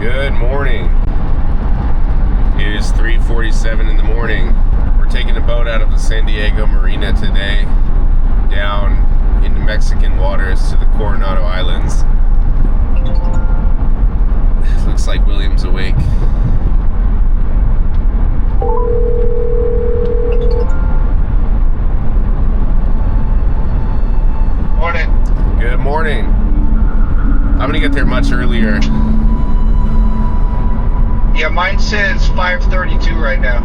Good morning. It is 3:47 in the morning. We're taking a boat out of the San Diego Marina today down into Mexican waters to the Coronado Islands. Looks like William's awake. Morning. Good morning. I'm gonna get there much earlier. Yeah, mine says 5:32 right now.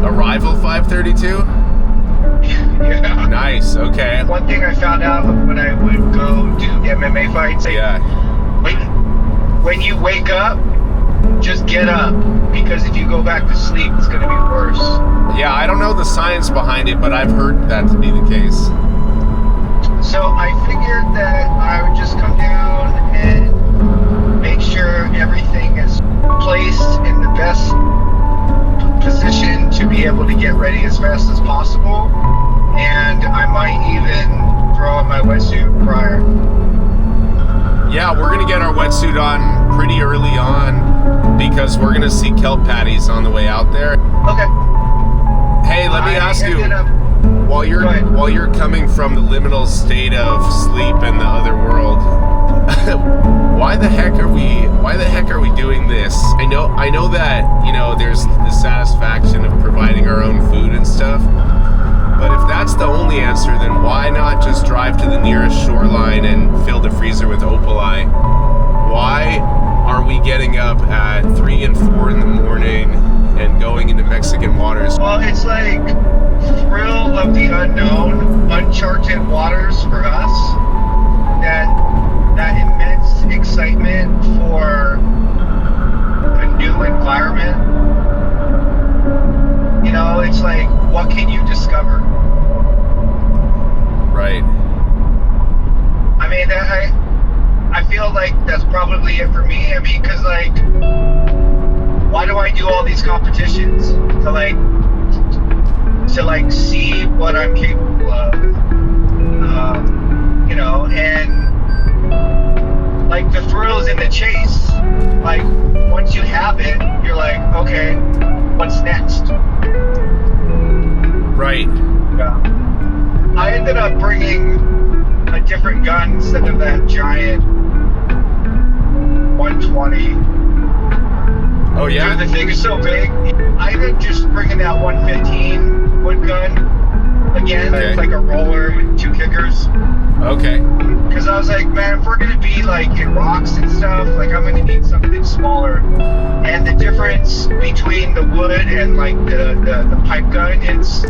Arrival 5:32? Yeah. Nice, okay. One thing I found out when I would go do MMA fights, Yeah. when you wake up, just get up, because if you go back to sleep, it's going to be worse. Yeah, I don't know the science behind it, but I've heard that to be the case. So I figured that I would just come down and make sure everything is placed in the best position to be able to get ready as fast as possible. And I might even throw on my wetsuit prior. Yeah, we're going to get our wetsuit on pretty early on because we're going to see kelp patties on the way out there. Okay. Hey, let me ask you, while you're coming from the liminal state of sleep in the other world, why the heck are we doing this? I know that, you know, there's the satisfaction of providing our own food and stuff. But if that's the only answer, then why not just drive to the nearest shoreline and fill the freezer with opali? Why are we getting up at 3 and 4 in the morning and going into Mexican waters? Well, it's like thrill of the unknown, uncharted waters for us. That immense excitement for a new environment. You know, it's like, what can you discover? Right. I mean, I feel like that's probably it for me. I mean, because, like, why do I do all these competitions? To see what I'm capable of. You know, and, like, the thrills in the chase. Like, once you have it, you're like, okay, what's next? Right. Yeah. I ended up bringing a different gun instead of that giant 120. Oh, yeah? Dude, the thing is so big. I ended up just bringing that 115 wood gun again. Okay. It's like a roller with 2 kickers. Okay. Because I was like, man, if we're going to be like in rocks and stuff, like I'm going to need something smaller. And the difference between the wood and like the pipe gun, it's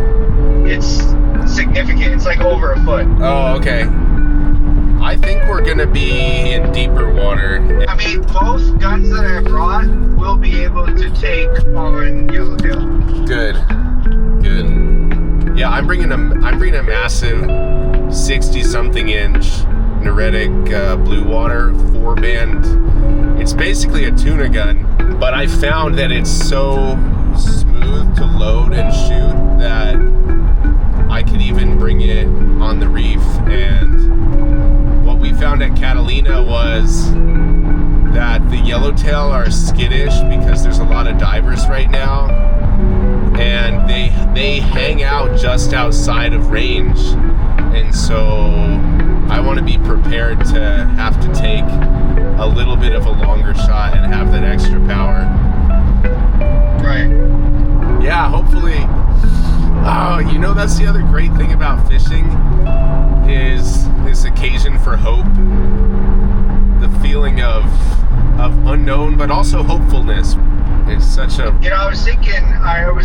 significant. It's like over a foot. Oh, okay. I think we're going to be in deeper water. I mean, both guns that I brought will be able to take on yellowtail. Good. Yeah, I'm bringing a massive 60-something inch Noretic blue water 4-band. It's basically a tuna gun, but I found that it's so smooth to load and shoot that I could even bring it on the reef. And what we found at Catalina was that the yellowtail are skittish because there's a lot of divers right now, and they hang out just outside of range. And so I want to be prepared to have to take a little bit of a longer shot and have that extra power. Right. Yeah, hopefully. Oh, you know, that's the other great thing about fishing is this occasion for hope. The feeling of unknown, but also hopefulness. It's such a... You know, I was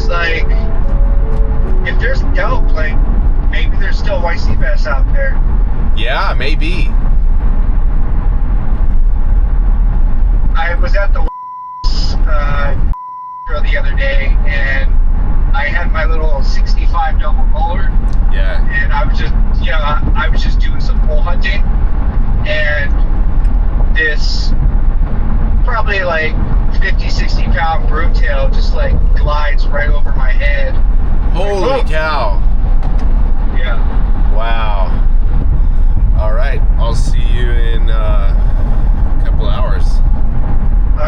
like, if there's kelp, like, maybe there's still white sea bass out there. Yeah, maybe. I was at the the other day, and I had my little 65 double roller. Yeah. And I was just doing some pole hunting, and this probably like 50, 60 pound broomtail just like glides right over my head. Holy cow. Yeah. Wow. All right. I'll see you in a couple hours. All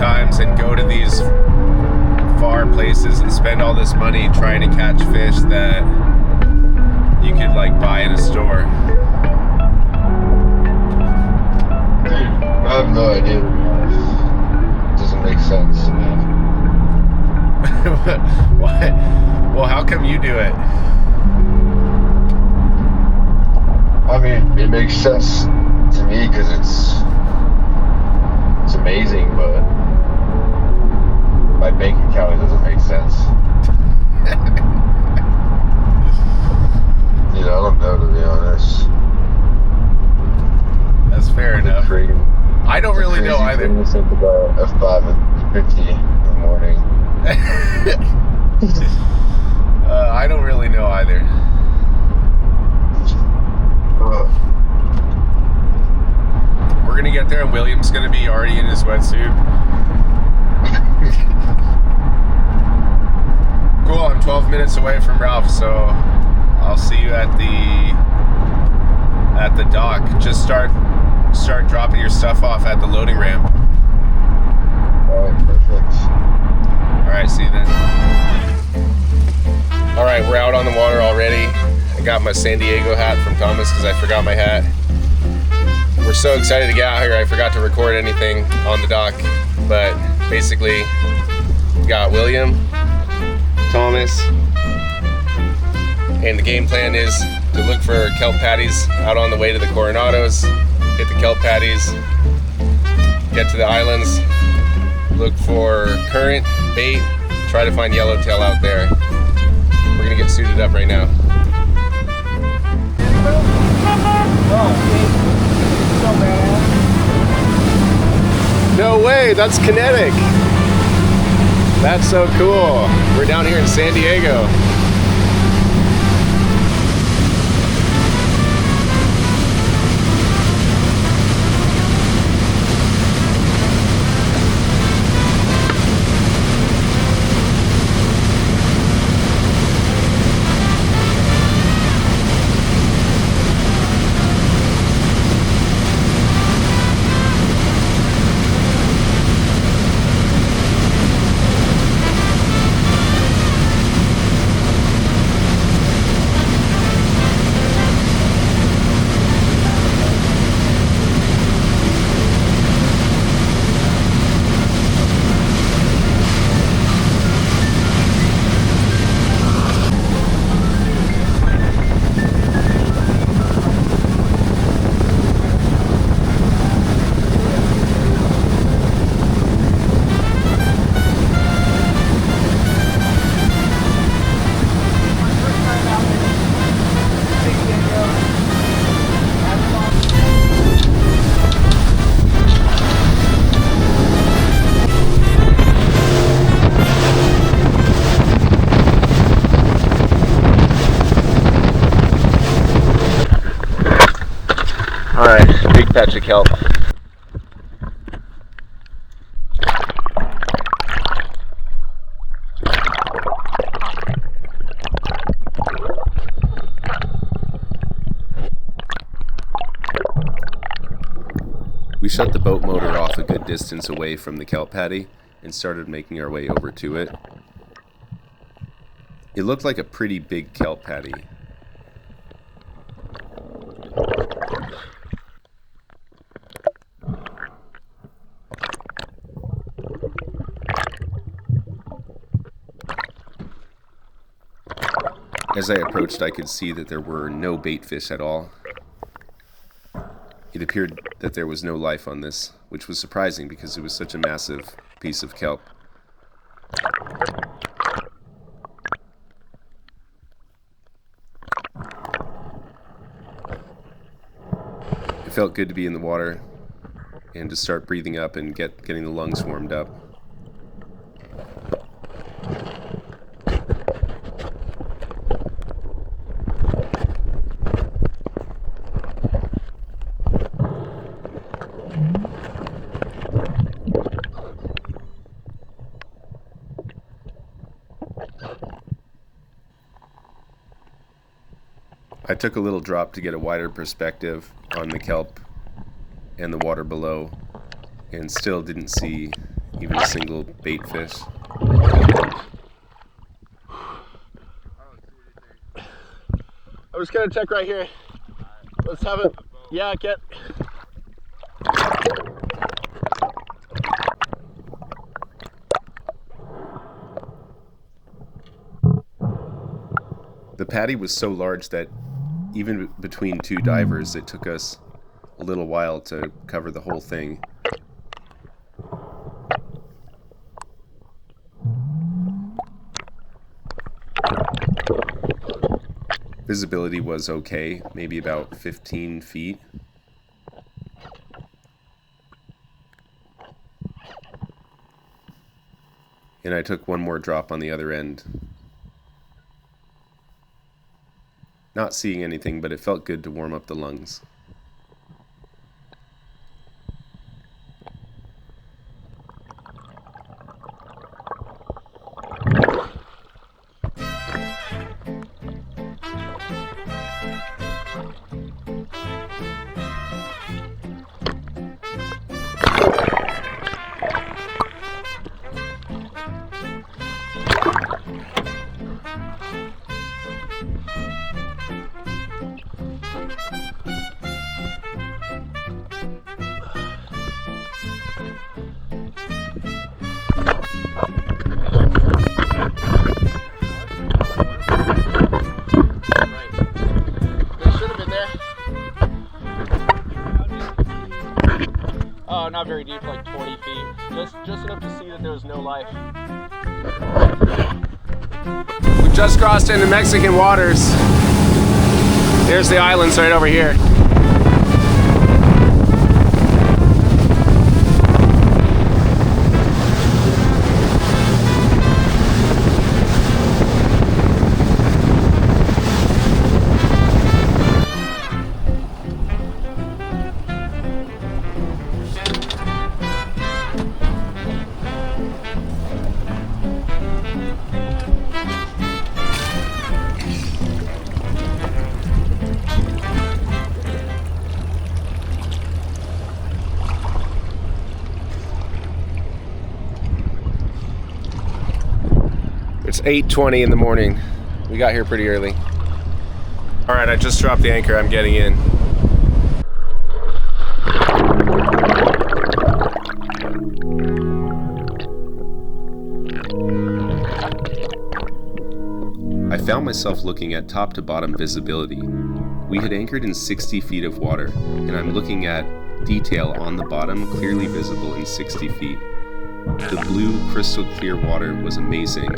times and go to these far places and spend all this money trying to catch fish that you could like buy in a store. I have no idea, to be honest. It doesn't make sense to me. What? Well, how come you do it? I mean, it makes sense to me because it's amazing, but my bank account, it doesn't make sense. I don't know, to be honest. That's fair enough. I don't really know either. To think about F5:50 in the morning. I don't really know either. We're gonna get there and William's gonna be already in his wetsuit. Cool, I'm 12 minutes away from Ralph, so I'll see you at the dock. Just start dropping your stuff off at the loading ramp. Alright, perfect. Alright, see you then. Alright, we're out on the water already. I got my San Diego hat from Thomas because I forgot my hat. We're so excited to get out here, I forgot to record anything on the dock. But basically, we got William, Thomas, and the game plan is to look for kelp patties out on the way to the Coronados, hit the kelp patties, get to the islands, look for current, bait, try to find yellowtail out there. We're gonna get suited up right now. No way, that's kinetic. That's so cool. We're down here in San Diego. Alright, big patch of kelp. We shut the boat motor off a good distance away from the kelp patty and started making our way over to it. It looked like a pretty big kelp patty. As I approached, I could see that there were no bait fish at all. It appeared that there was no life on this, which was surprising because it was such a massive piece of kelp. It felt good to be in the water and to start breathing up and getting the lungs warmed up. I took a little drop to get a wider perspective on the kelp and the water below, and still didn't see even a single bait fish. I'm just gonna check right here. Let's have it. Yeah, get. The patty was so large that even between two divers, it took us a little while to cover the whole thing. Visibility was okay, maybe about 15 feet. And I took one more drop on the other end. Not seeing anything, but it felt good to warm up the lungs. Not very deep, like 20 feet. Just enough to see that there was no life. We just crossed into Mexican waters. There's the islands right over here. It's 8:20 in the morning. We got here pretty early. All right, I just dropped the anchor. I'm getting in. I found myself looking at top to bottom visibility. We had anchored in 60 feet of water, and I'm looking at detail on the bottom clearly visible in 60 feet. The blue, crystal clear water was amazing.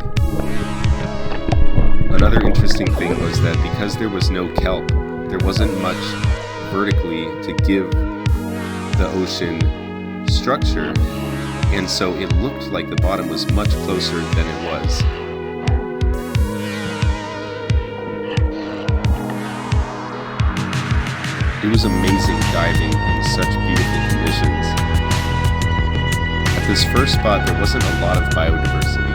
Another interesting thing was that because there was no kelp, there wasn't much vertically to give the ocean structure, and so it looked like the bottom was much closer than it was. It was amazing diving in such beautiful conditions. At this first spot, there wasn't a lot of biodiversity,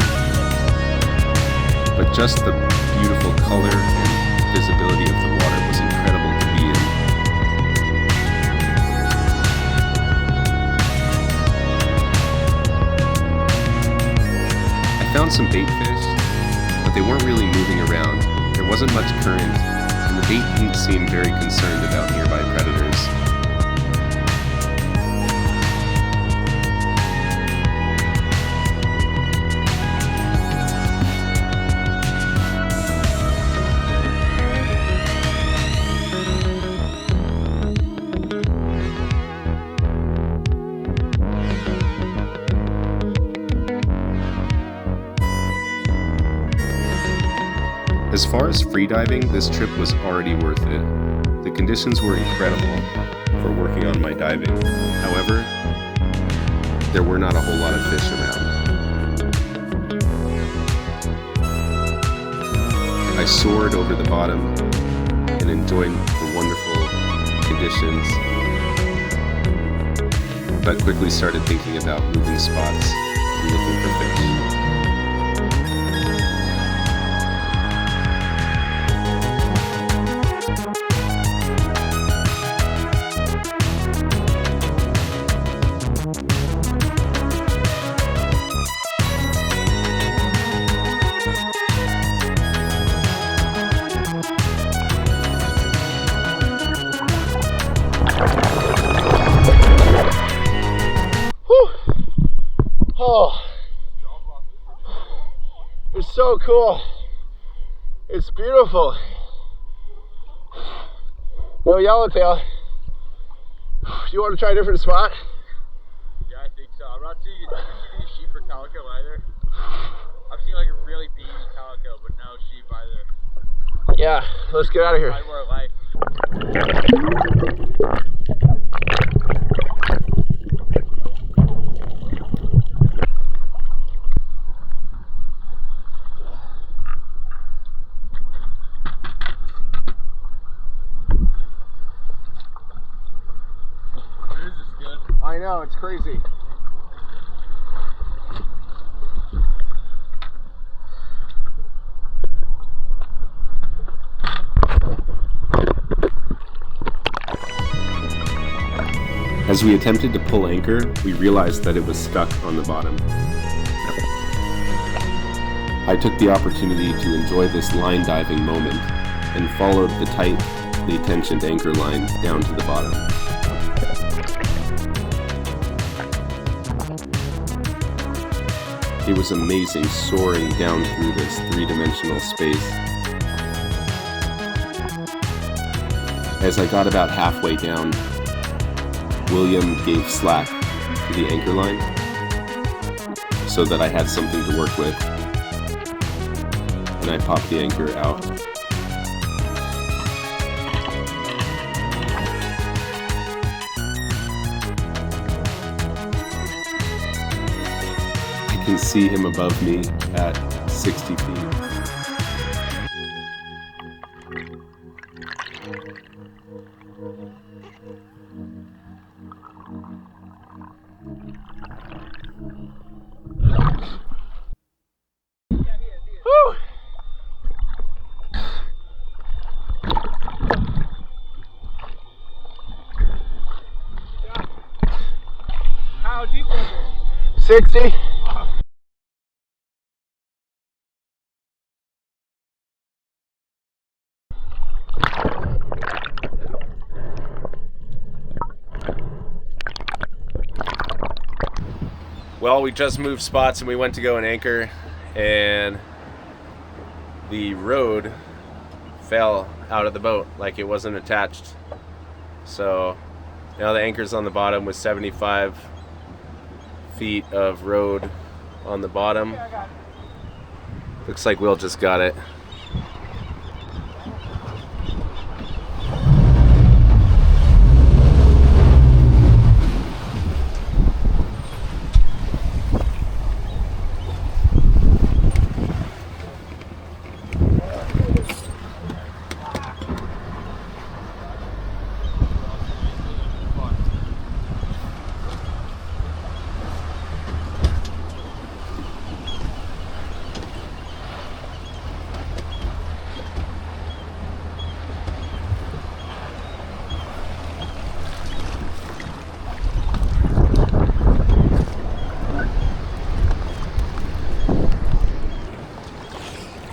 but just the beautiful color and visibility of the water was incredible to be in. I found some bait fish, but they weren't really moving around. There wasn't much current, and the bait didn't seem very concerned about nearby predators. As far as freediving, this trip was already worth it. The conditions were incredible for working on my diving. However, there were not a whole lot of fish around. I soared over the bottom and enjoyed the wonderful conditions, but quickly started thinking about moving spots and looking for fish. is so cool. It's beautiful. No yellowtail. Do you want to try a different spot? Yeah, I think so. I'm not seeing any sheep or calico either. I've seen like a really beady calico, but no sheep either. Yeah, let's get out of here. Find more life. This is good. I know, it's crazy. As we attempted to pull anchor, we realized that it was stuck on the bottom. I took the opportunity to enjoy this line diving moment and followed the tightly tensioned anchor line down to the bottom. It was amazing soaring down through this three-dimensional space. As I got about halfway down, William gave slack to the anchor line so that I had something to work with, and I popped the anchor out. I can see him above me at 60 feet. Woo! How deep was it? 60. Well, we just moved spots and we went to go and anchor, and the rod fell out of the boat like it wasn't attached. So now the anchor's on the bottom with 75 feet of rod on the bottom. Looks like Will just got it.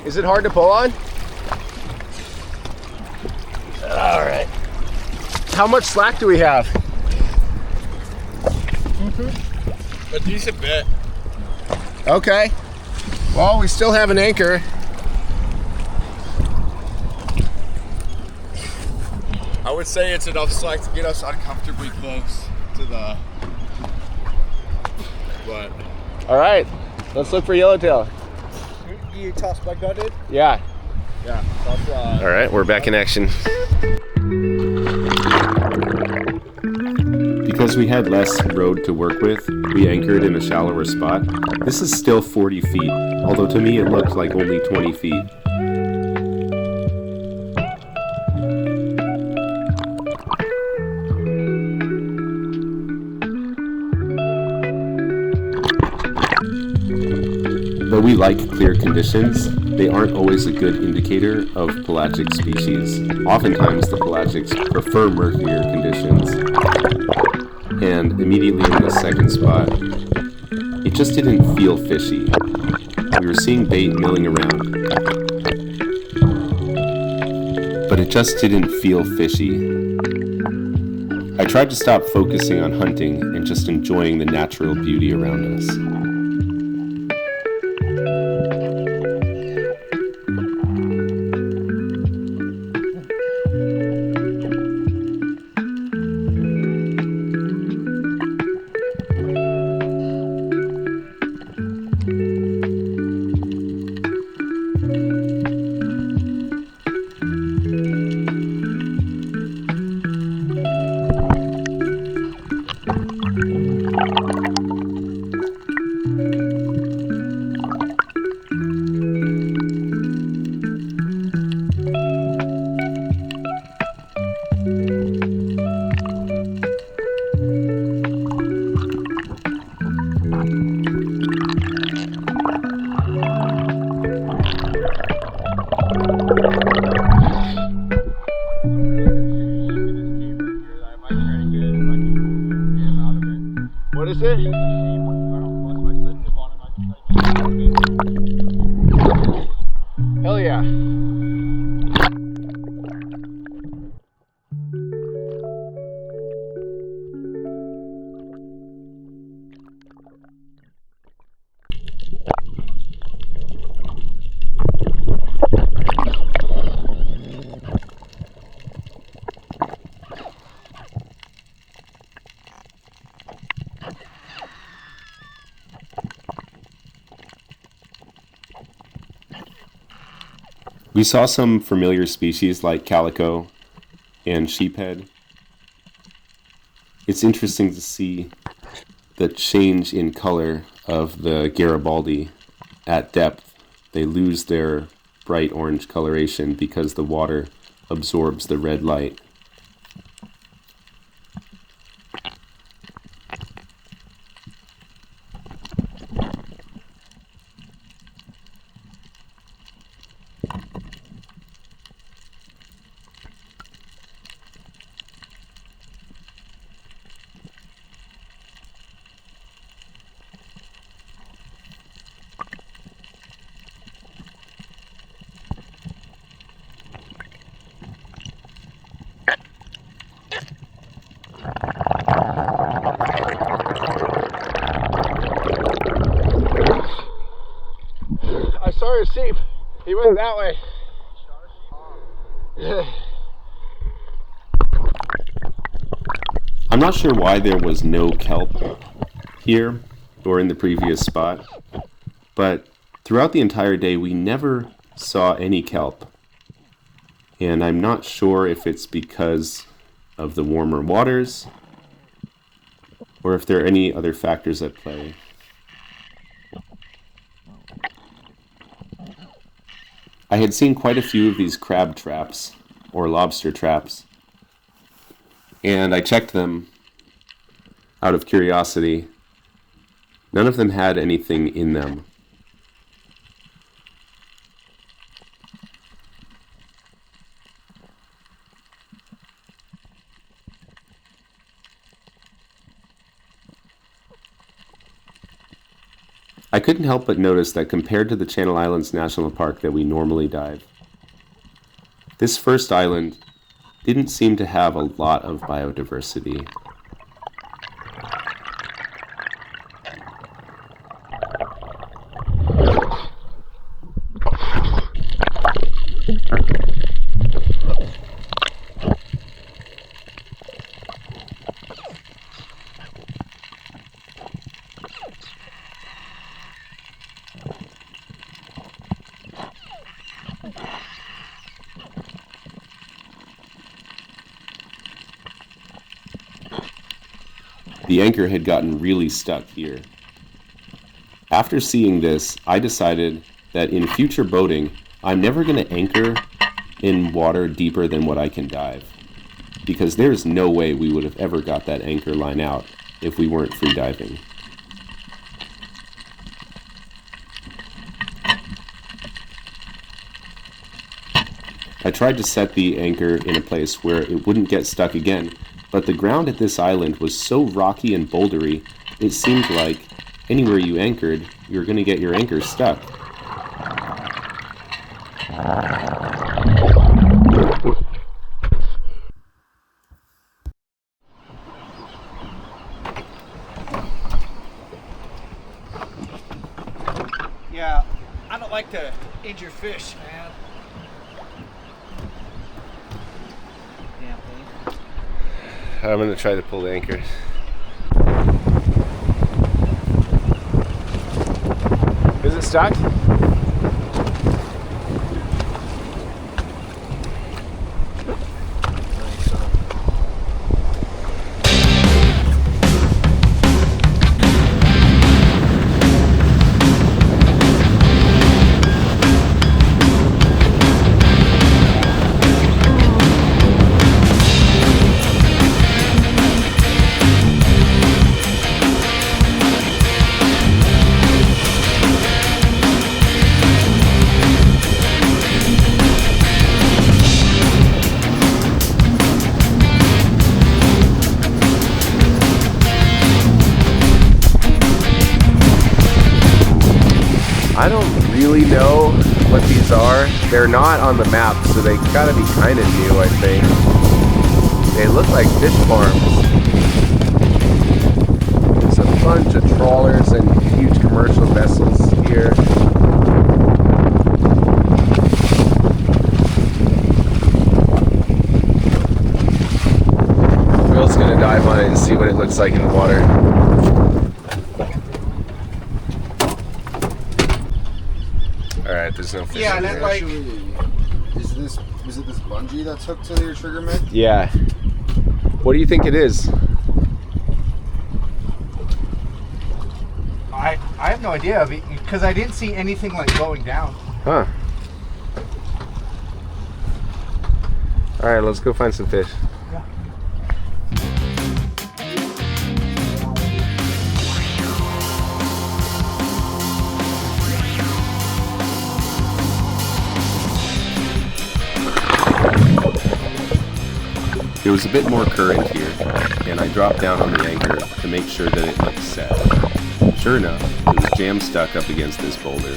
Is it hard to pull on? All right. How much slack do we have? A decent bit. Okay. Well, we still have an anchor. I would say it's enough slack to get us uncomfortably close to the. But All right. Let's look for yellowtail. you toss my gut in? Yeah. Yeah. That's, All right, we're back in action. Because we had less road to work with, we anchored in a shallower spot. This is still 40 feet, although to me it looked like only 20 feet. Though we like clear conditions, they aren't always a good indicator of pelagic species. Oftentimes the pelagics prefer murkier conditions. And immediately in the second spot, it just didn't feel fishy. We were seeing bait milling around, but it just didn't feel fishy. I tried to stop focusing on hunting and just enjoying the natural beauty around us. yeah. We saw some familiar species like calico and sheephead. It's interesting to see the change in color of the Garibaldi at depth. They lose their bright orange coloration because the water absorbs the red light. I saw your sheep. He went that way. I'm not sure why there was no kelp here or in the previous spot, but throughout the entire day we never saw any kelp. And I'm not sure if it's because of the warmer waters or if there are any other factors at play. I had seen quite a few of these crab traps or lobster traps, and I checked them out of curiosity. None of them had anything in them. I couldn't help but notice that compared to the Channel Islands National Park that we normally dive, this first island didn't seem to have a lot of biodiversity. The anchor had gotten really stuck here. After seeing this, I decided that in future boating, I'm never going to anchor in water deeper than what I can dive, because there's no way we would have ever got that anchor line out if we weren't free diving. I tried to set the anchor in a place where it wouldn't get stuck again, but the ground at this island was so rocky and bouldery, it seemed like anywhere you anchored, you were going to get your anchor stuck. Yeah, I don't like to injure fish, man. Damn thing. I'm going to try to pull the anchor. Is it stuck? I don't really know what these are. They're not on the map, so they gotta be kind of new, I think. They look like fish farms. There's a bunch of trawlers and huge commercial vessels here. Will's gonna dive on it and see what it looks like in the water. Alright, there's no fish. Yeah, and that like Is it this bungee that's hooked to your trigger mitt? Yeah. What do you think it is? I have no idea because I didn't see anything like going down. Huh. Alright, let's go find some fish. There was a bit more current here, and I dropped down on the anchor to make sure that it looked set. Sure enough, it was jam stuck up against this boulder.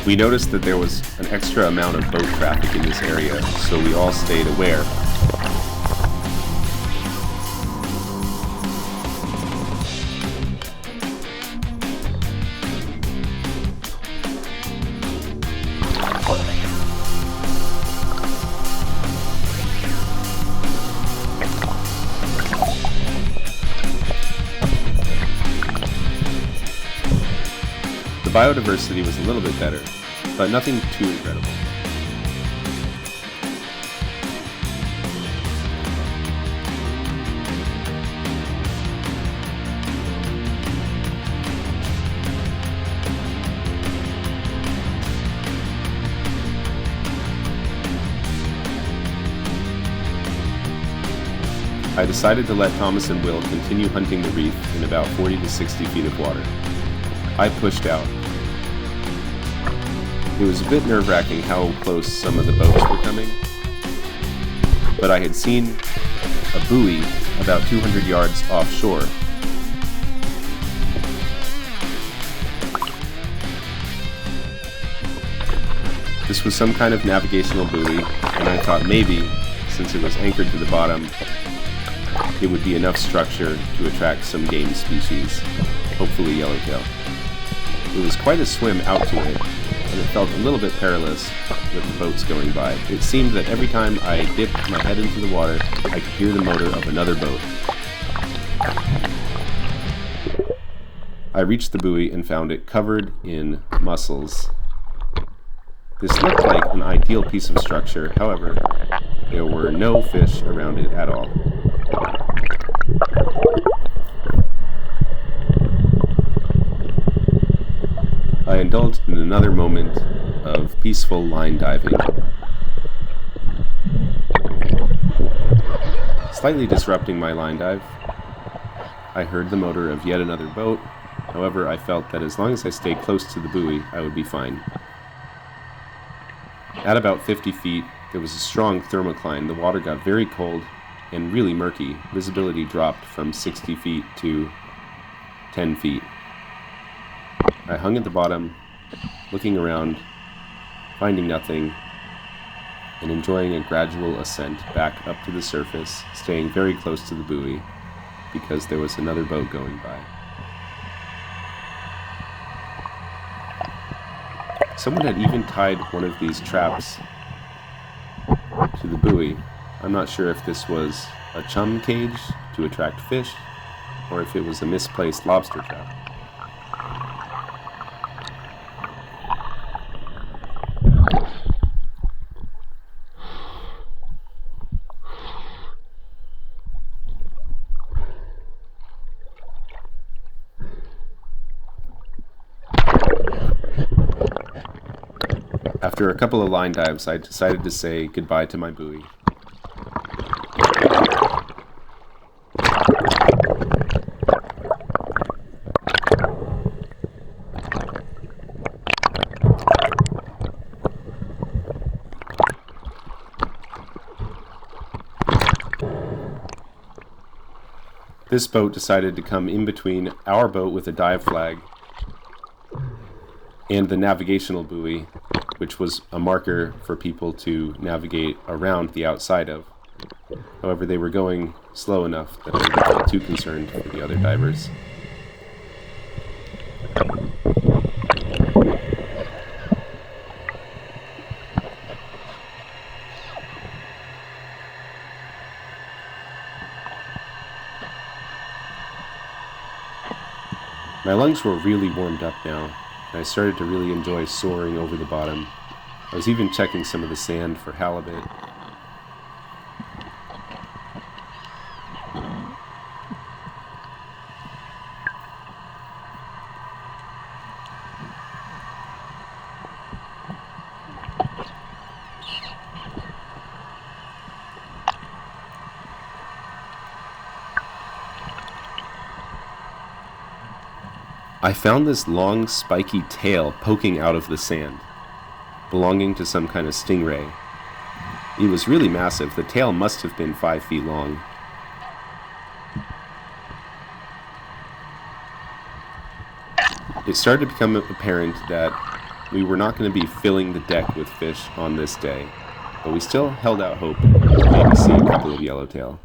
We noticed that there was an extra amount of boat traffic in this area, so we all stayed aware. The biodiversity was a little bit better, but nothing too incredible. I decided to let Thomas and Will continue hunting the reef in about 40 to 60 feet of water. I pushed out. It was a bit nerve-wracking how close some of the boats were coming, but I had seen a buoy about 200 yards offshore. This was some kind of navigational buoy, and I thought maybe, since it was anchored to the bottom, it would be enough structure to attract some game species, hopefully yellowtail. It was quite a swim out to it, and it felt a little bit perilous with the boats going by. It seemed that every time I dipped my head into the water, I could hear the motor of another boat. I reached the buoy and found it covered in mussels. This looked like an ideal piece of structure, however, there were no fish around it at all. I indulged in another moment of peaceful line diving. Slightly disrupting my line dive, I heard the motor of yet another boat. However, I felt that as long as I stayed close to the buoy, I would be fine. At about 50 feet, there was a strong thermocline. The water got very cold and really murky. Visibility dropped from 60 feet to 10 feet. I hung at the bottom, looking around, finding nothing, and enjoying a gradual ascent back up to the surface, staying very close to the buoy because there was another boat going by. Someone had even tied one of these traps to the buoy. I'm not sure if this was a chum cage to attract fish, or if it was a misplaced lobster trap. After a couple of line dives, I decided to say goodbye to my buoy. This boat decided to come in between our boat with a dive flag and the navigational buoy, which was a marker for people to navigate around the outside of. However, they were going slow enough that I didn't feel too concerned for the other divers. My lungs were really warmed up now, and I started to really enjoy soaring over the bottom. I was even checking some of the sand for halibut. I found this long, spiky tail poking out of the sand, belonging to some kind of stingray. It was really massive. The tail must have been 5 feet long. It started to become apparent that we were not going to be filling the deck with fish on this day, but we still held out hope to maybe see a couple of yellowtail.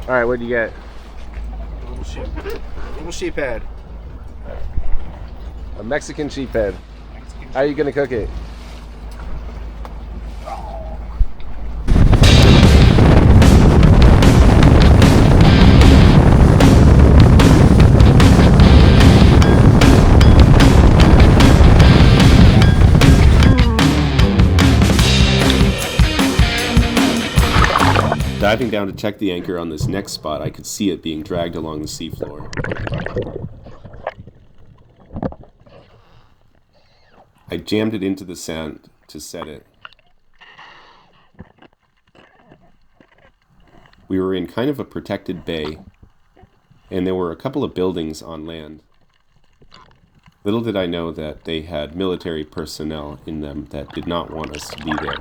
All right, what do you get? Little sheephead. A Mexican sheephead. How are you going to cook it? Diving down to check the anchor on this next spot, I could see it being dragged along the seafloor. I jammed it into the sand to set it. We were in kind of a protected bay, and there were a couple of buildings on land. Little did I know that they had military personnel in them that did not want us to be there.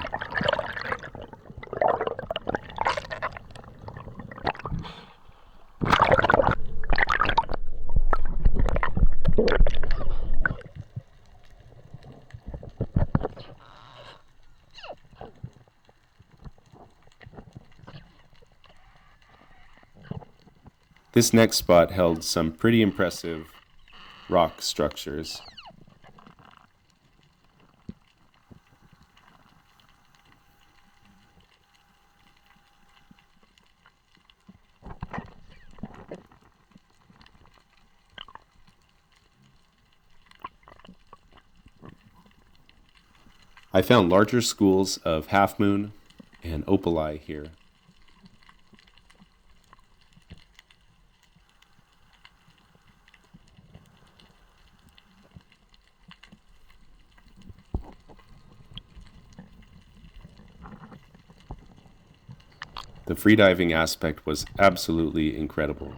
This next spot held some pretty impressive rock structures. I found larger schools of half moon and opali here. The freediving aspect was absolutely incredible.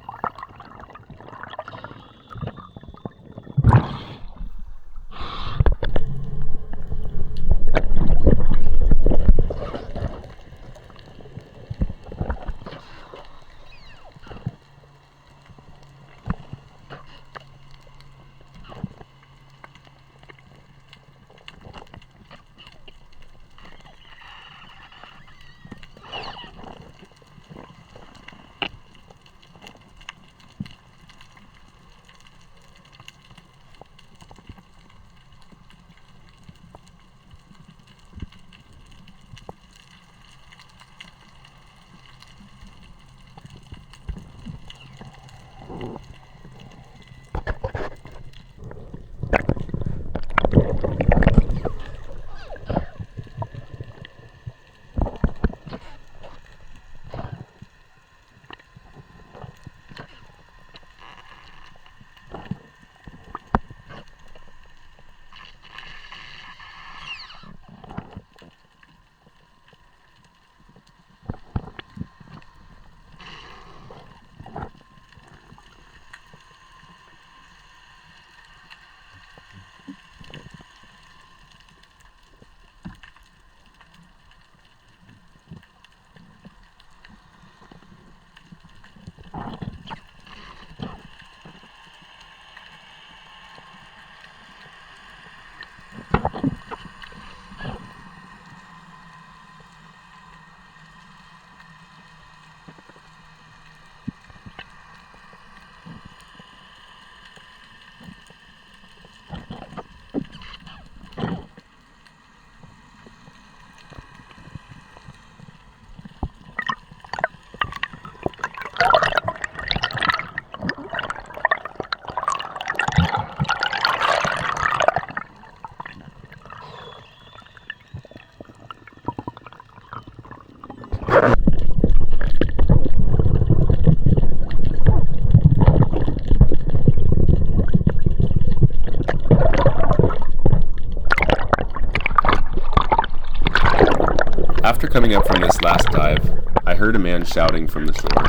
After coming up from this last dive, I heard a man shouting from the shore.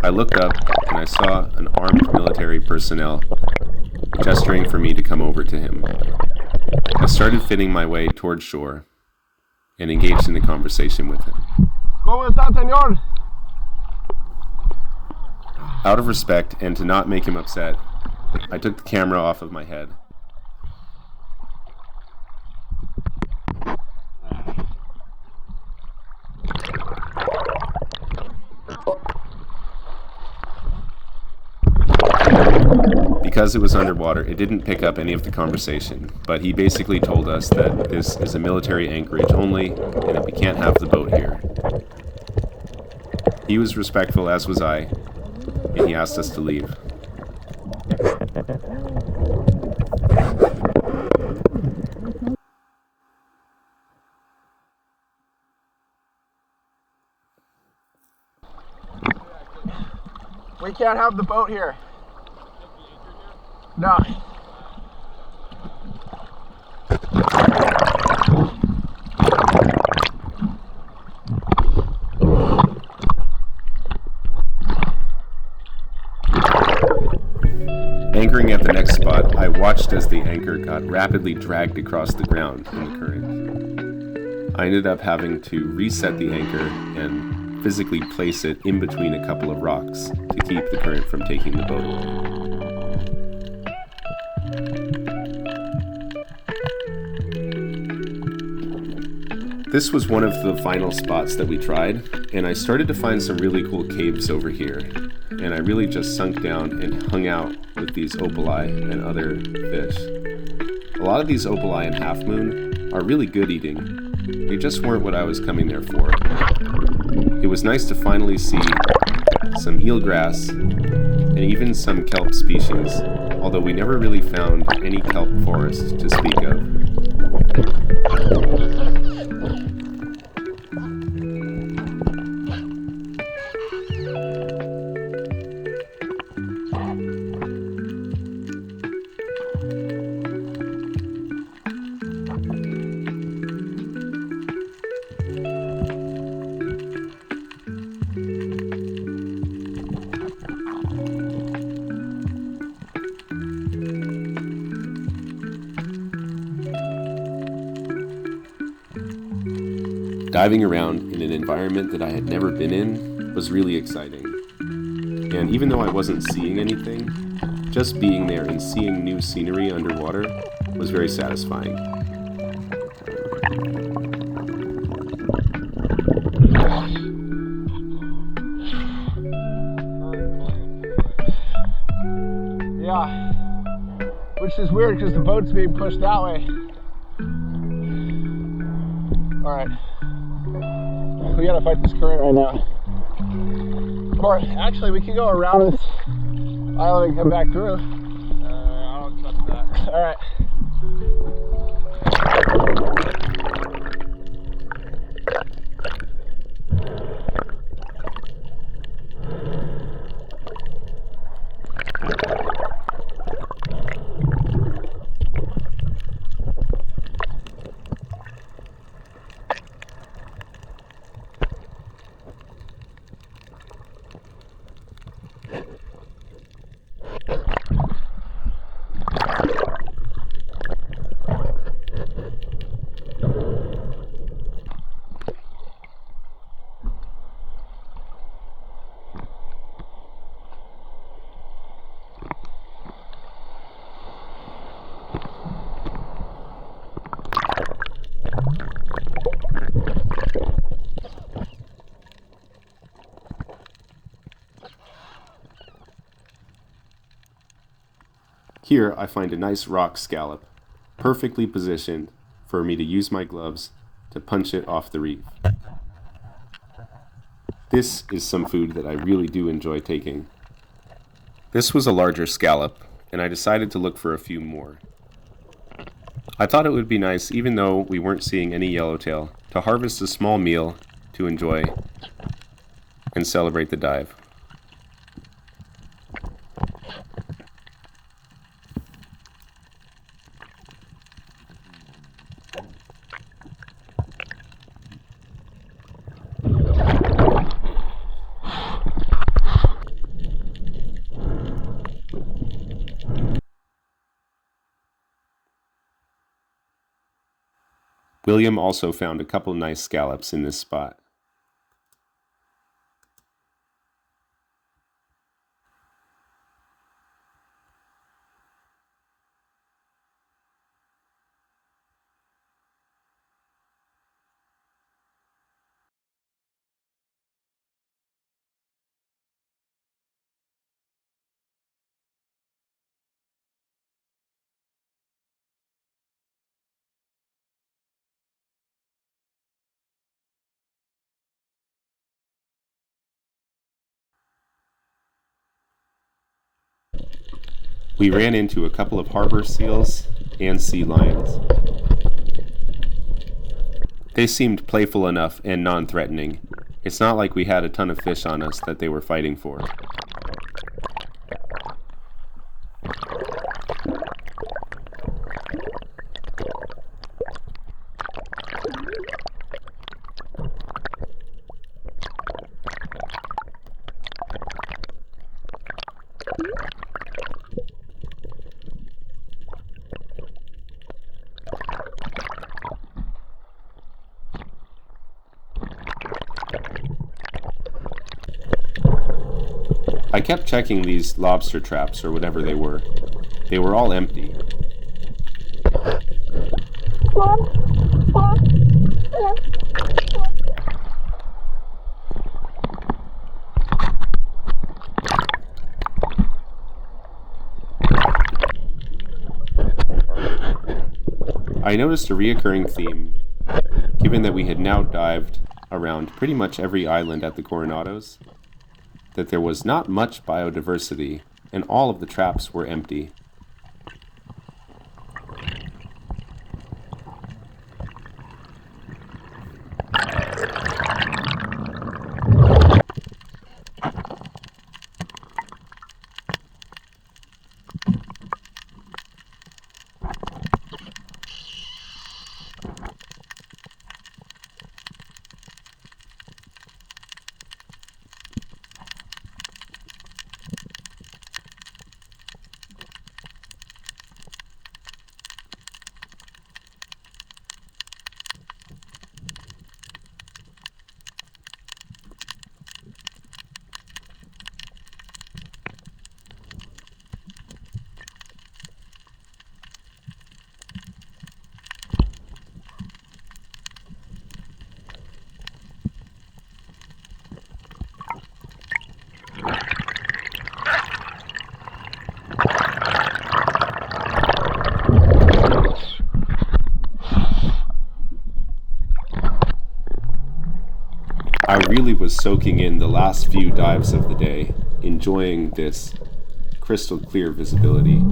I looked up and I saw an armed military personnel gesturing for me to come over to him. I started fitting my way toward shore and engaged in a conversation with him. ¿Cómo está, señor? Out of respect and to not make him upset, I took the camera off of my head. Because it was underwater, it didn't pick up any of the conversation, but he basically told us that this is a military anchorage only, and that we can't have the boat here. He was respectful, as was I, and he asked us to leave. We can't have the boat here. No. Anchoring at the next spot, I watched as the anchor got rapidly dragged across the ground in the current. I ended up having to reset the anchor and physically place it in between a couple of rocks to keep the current from taking the boat away. This was one of the final spots that we tried, and I started to find some really cool caves over here, and I really just sunk down and hung out with these opali and other fish. A lot of these opali and half moon are really good eating. They just weren't what I was coming there for. It was nice to finally see some eelgrass and even some kelp species, although we never really found any kelp forest to speak of. Diving around in an environment that I had never been in was really exciting. And even though I wasn't seeing anything, just being there and seeing new scenery underwater was very satisfying. Yeah. Which is weird because the boat's being pushed that way. Alright. We gotta fight this current right now. Or actually, we could go around this island and come back through. I don't trust that. Alright. Here I find a nice rock scallop, perfectly positioned for me to use my gloves to punch it off the reef. This is some food that I really do enjoy taking. This was a larger scallop, and I decided to look for a few more. I thought it would be nice, even though we weren't seeing any yellowtail, to harvest a small meal to enjoy and celebrate the dive. William also found a couple nice scallops in this spot. We ran into a couple of harbor seals and sea lions. They seemed playful enough and non-threatening. It's not like we had a ton of fish on us that they were fighting for. I kept checking these lobster traps or whatever they were. They were all empty. I noticed a reoccurring theme, given that we had now dived around pretty much every island at the Coronados, that there was not much biodiversity and all of the traps were empty. I really was soaking in the last few dives of the day, enjoying this crystal clear visibility.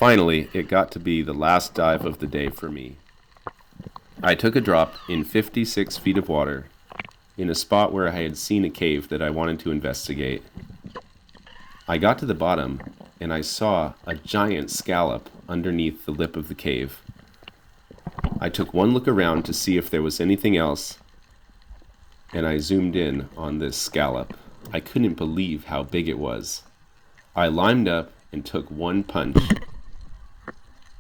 Finally, it got to be the last dive of the day for me. I took a drop in 56 feet of water in a spot where I had seen a cave that I wanted to investigate. I got to the bottom and I saw a giant scallop underneath the lip of the cave. I took one look around to see if there was anything else, and I zoomed in on this scallop. I couldn't believe how big it was. I limed up and took one punch.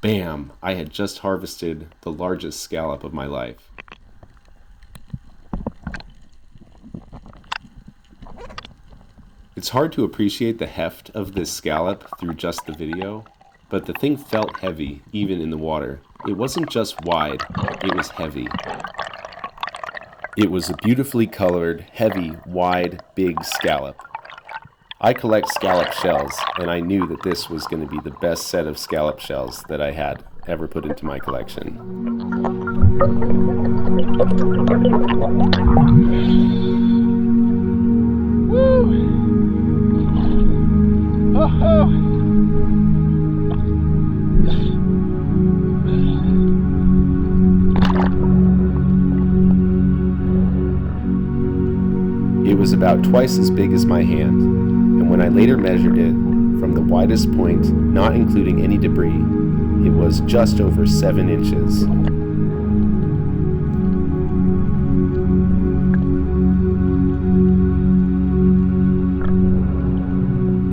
Bam! I had just harvested the largest scallop of my life. It's hard to appreciate the heft of this scallop through just the video, but the thing felt heavy even in the water. It wasn't just wide, it was heavy. It was a beautifully colored, heavy, wide, big scallop. I collect scallop shells, and I knew that this was going to be the best set of scallop shells that I had ever put into my collection. Woo! Oh, It was about twice as big as my hand, and when I later measured it from the widest point, not including any debris, it was just over 7 inches.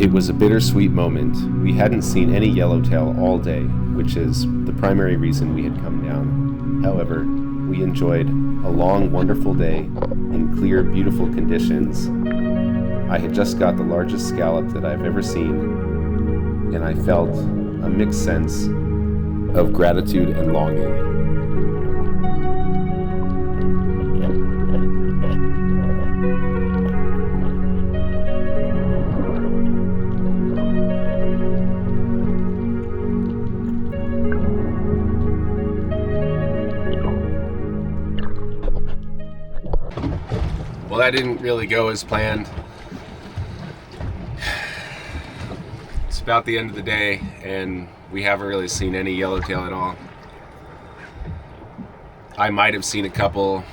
It was a bittersweet moment. We hadn't seen any yellowtail all day, which is the primary reason we had come down. However, we enjoyed a long, wonderful day in clear, beautiful conditions. I had just got the largest scallop that I've ever seen, and I felt a mixed sense of gratitude and longing. Well, that didn't really go as planned. It's about the end of the day, and we haven't really seen any yellowtail at all. I might have seen a couple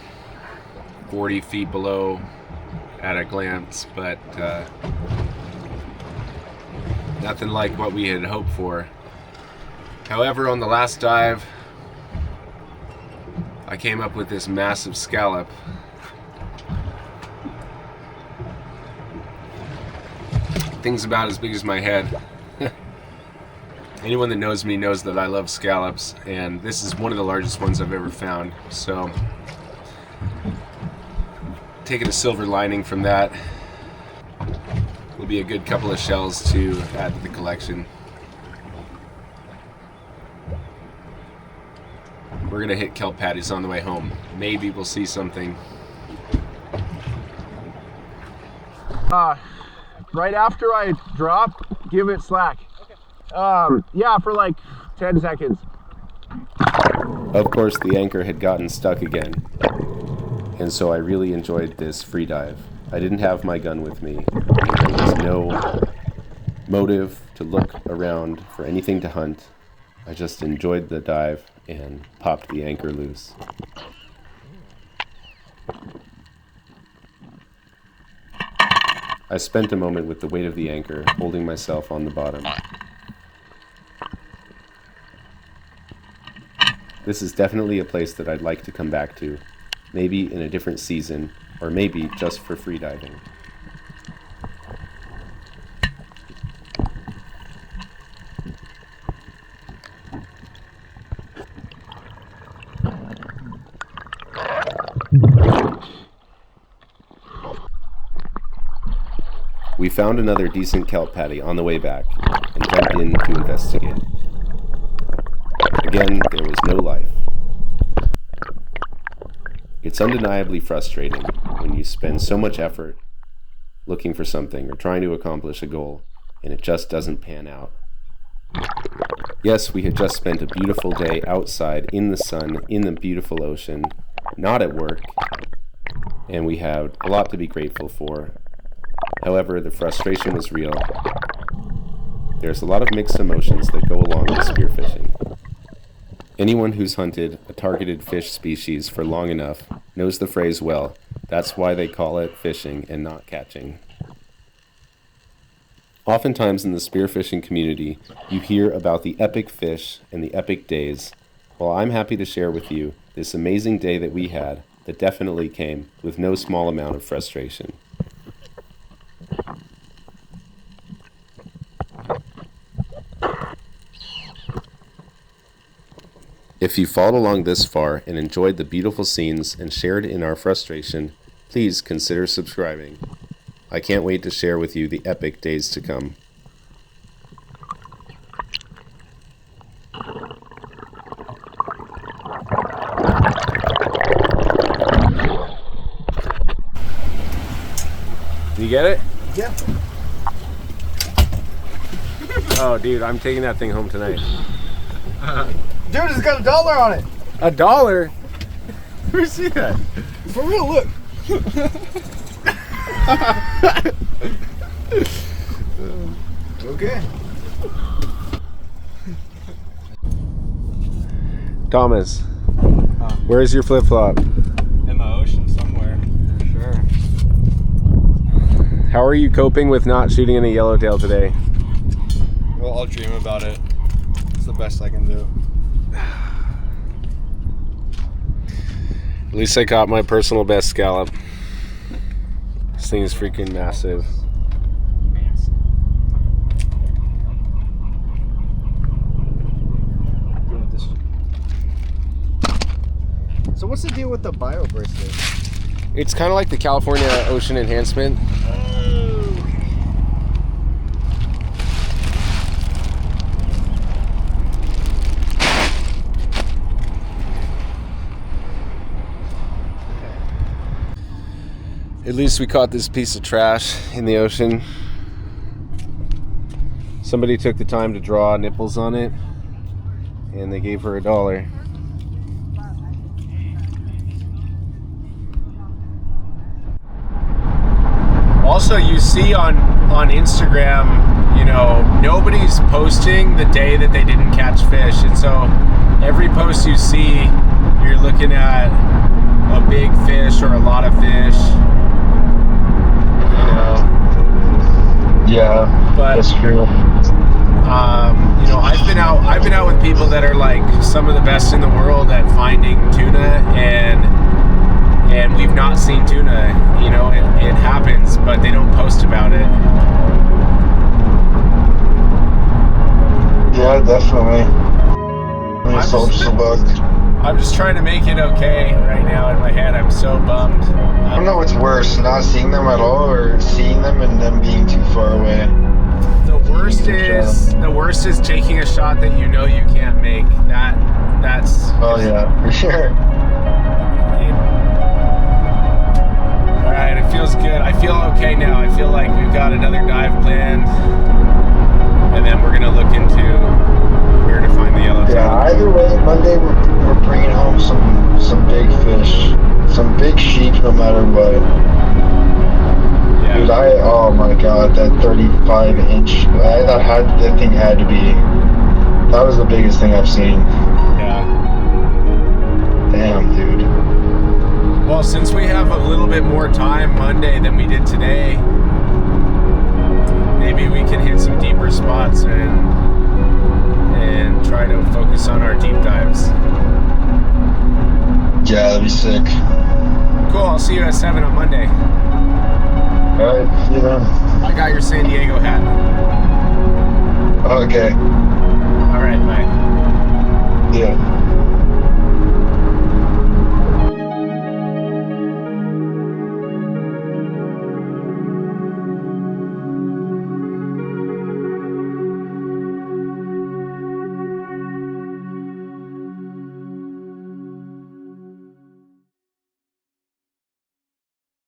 40 feet below at a glance, but nothing like what we had hoped for. However, on the last dive, I came up with this massive scallop. Thing's about as big as my head. Anyone that knows me knows that I love scallops, and this is one of the largest ones I've ever found. So, taking a silver lining from that will be a good couple of shells to add to the collection. We're gonna hit kelp patties on the way home. Maybe we'll see something. right after I drop, give it slack. Yeah, for like 10 seconds. Of course, the anchor had gotten stuck again, and so I really enjoyed this free dive. I didn't have my gun with me. There was no motive to look around for anything to hunt. I just enjoyed the dive and popped the anchor loose. I spent a moment with the weight of the anchor, holding myself on the bottom. This is definitely a place that I'd like to come back to, maybe in a different season, or maybe just for free diving. We found another decent kelp patty on the way back and jumped in to investigate. Again, there was no life. It's undeniably frustrating when you spend so much effort looking for something or trying to accomplish a goal and it just doesn't pan out. Yes, we had just spent a beautiful day outside in the sun, in the beautiful ocean, not at work, and we had a lot to be grateful for. However, the frustration was real, There's a lot of mixed emotions that go along with spearfishing. Anyone who's hunted a targeted fish species for long enough knows the phrase well. That's why they call it fishing and not catching. Oftentimes in the spearfishing community, you hear about the epic fish and the epic days. Well, I'm happy to share with you this amazing day that we had that definitely came with no small amount of frustration. If you followed along this far and enjoyed the beautiful scenes and shared in our frustration, please consider subscribing. I can't wait to share with you the epic days to come. You get it? Yeah. Oh, dude, I'm taking that thing home tonight. Dude, it's got $1 on it. $1? Let me see that. For real, look. Okay. Thomas, where's your flip-flop? In the ocean somewhere, for sure. How are you coping with not shooting any yellowtail today? Well, I'll dream about it. It's the best I can do. At least I caught my personal best scallop. This thing is freaking massive. So what's the deal with the bio bracelet? It's kind of like the California Ocean Enhancement. At least we caught this piece of trash in the ocean. Somebody took the time to draw nipples on it, and they gave her $1. Also, you see on Instagram, you know, nobody's posting the day that they didn't catch fish, and so every post you see, you're looking at a big fish or a lot of fish. Yeah, But that's true. you know, I've been out with people that are like some of the best in the world at finding tuna, and we've not seen tuna. You know, it happens, but they don't post about it. Yeah, definitely. It's all just a bug. I'm just trying to make it okay right now in my head. I'm so bummed. I don't know what's worse, not seeing them at all or seeing them and them being too far away. The worst is taking a shot that you know you can't make. That's Oh yeah, for sure. All right, it feels good. I feel okay now. I feel like we've got another dive planned, and then we're gonna look into where to find the yellowtail. Yeah, either way, Monday we're bringing home some big fish, some big sheep, no matter what. Yeah. Dude, oh my god, that 35-inch, that thing had to be, that was the biggest thing I've seen. Yeah. Damn, dude. Well, since we have a little bit more time Monday than we did today, maybe we can hit some deeper spots and try to focus on our deep dives. Yeah, that'd be sick. Cool, I'll see you at 7 on Monday. Alright, see you then. I got your San Diego hat. Okay. All right, bye. Yeah.